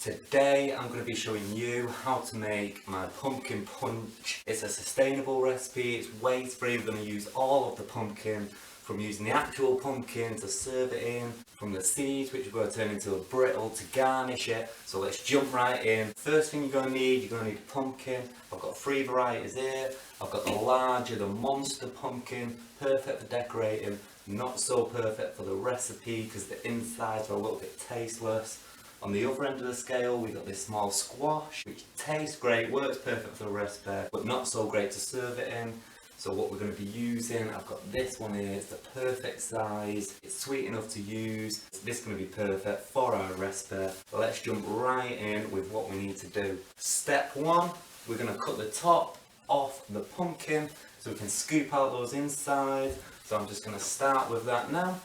Today I'm going to be showing you how to make my pumpkin punch. It's a sustainable recipe, it's waste free. We're going to use all of the pumpkin, from using the actual pumpkin to serve it in, from the seeds which we're going to turn into a brittle to garnish it. So let's jump right in. First thing you're going to need a pumpkin. I've got 3 varieties here. I've got the larger, the monster pumpkin, perfect for decorating, not so perfect for the recipe because the insides are a little bit tasteless. On the other end of the scale, we've got this small squash, which tastes great, works perfect for the recipe, but not so great to serve it in. So what we're going to be using, I've got this one here, it's the perfect size, it's sweet enough to use. This is going to be perfect for our recipe. So let's jump right in with what we need to do. Step 1, we're going to cut the top off the pumpkin so we can scoop out those insides. So I'm just going to start with that now.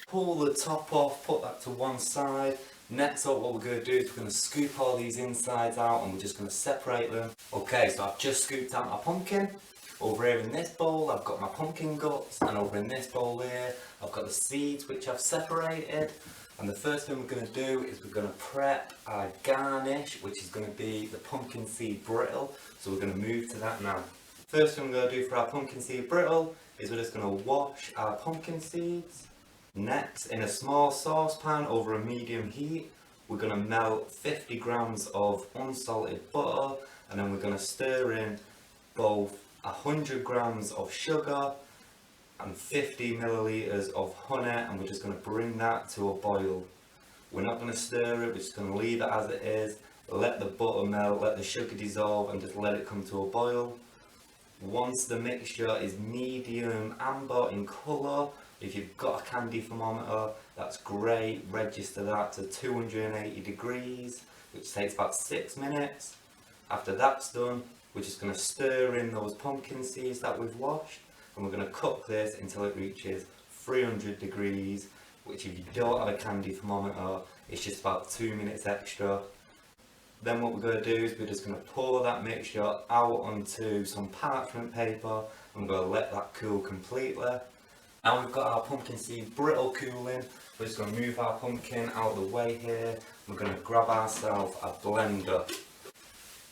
Pull the top off, put that to one side. Next up, what we're going to do is we're going to scoop all these insides out and we're just going to separate them. Okay, so I've just scooped out my pumpkin. Over here in this bowl I've got my pumpkin guts, and over in this bowl here I've got the seeds which I've separated. And the first thing we're going to do is we're going to prep our garnish, which is going to be the pumpkin seed brittle. So we're going to move to that now. First thing we're going to do for our pumpkin seed brittle is we're just going to wash our pumpkin seeds. Next, in a small saucepan over a medium heat, we're going to melt 50 grams of unsalted butter, and then we're going to stir in both 100 grams of sugar and 50 milliliters of honey, and we're just going to bring that to a boil. We're not going to stir it, we're just going to leave it as it is, let the butter melt, let the sugar dissolve, and just let it come to a boil. Once the mixture is medium amber in colour, if you've got a candy thermometer, that's great. Register that to 280 degrees, which takes about 6 minutes. After that's done, we're just going to stir in those pumpkin seeds that we've washed, and we're going to cook this until it reaches 300 degrees, which if you don't have a candy thermometer, it's just about 2 minutes extra. Then what we're going to do is we're just going to pour that mixture out onto some parchment paper, and we're going to let that cool completely. Now we've got our pumpkin seed brittle cooling, we're just going to move our pumpkin out of the way here. We're going to grab ourselves a blender.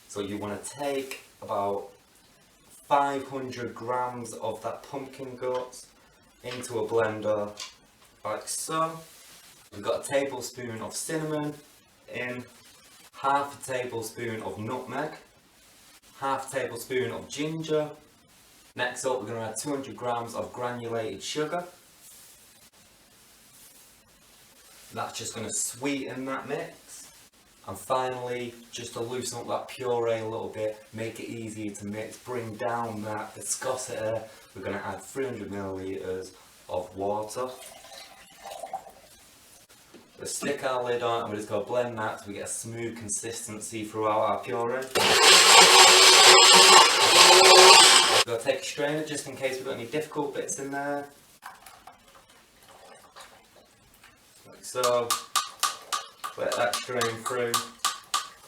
So you want to take about 500 grams of that pumpkin guts into a blender, like so. We've got a tablespoon of cinnamon in, half a tablespoon of nutmeg, half a tablespoon of ginger. Next up, we're going to add 200 grams of granulated sugar. That's just going to sweeten that mix. And finally, just to loosen up that puree a little bit, make it easier to mix, bring down that viscosity, we're going to add 300 milliliters of water. We'll stick our lid on and we're just going to blend that so we get a smooth consistency throughout our puree. We're going to take a strainer just in case we've got any difficult bits in there. Like so. Let that strain through.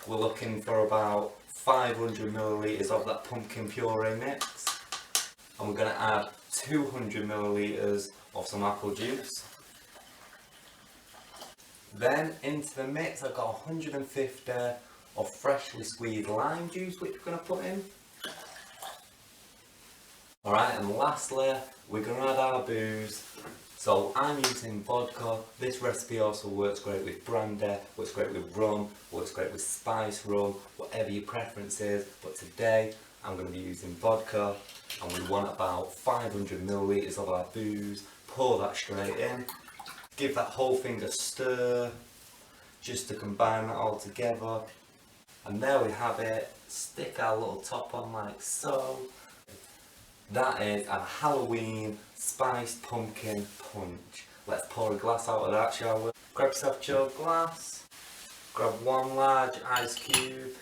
We're looking for about 500 milliliters of that pumpkin puree mix. And we're going to add 200 milliliters of some apple juice. Then into the mix I've got 150 of freshly squeezed lime juice which we're going to put in. Alright, and lastly we're going to add our booze. So I'm using vodka. This recipe also works great with brandy, works great with rum, works great with spice rum, whatever your preference is. But today I'm going to be using vodka, and we want about 500 milliliters of our booze. Pour that straight in. Give that whole thing a stir, just to combine that all together. And there we have it. Stick our little top on like so. That is a Halloween spiced pumpkin punch. Let's pour a glass out of that, shall we? Grab yourself a chilled glass. Grab 1 large ice cube.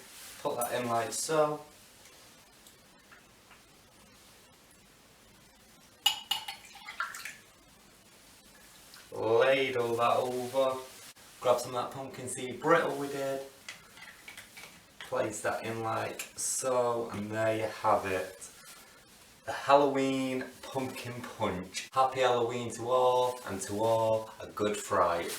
Put that in like so. Ladle that over. Grab some of that pumpkin seed brittle we did. Place that in like so, and there you have it. The Halloween pumpkin punch. Happy Halloween to all, and to all a good fright.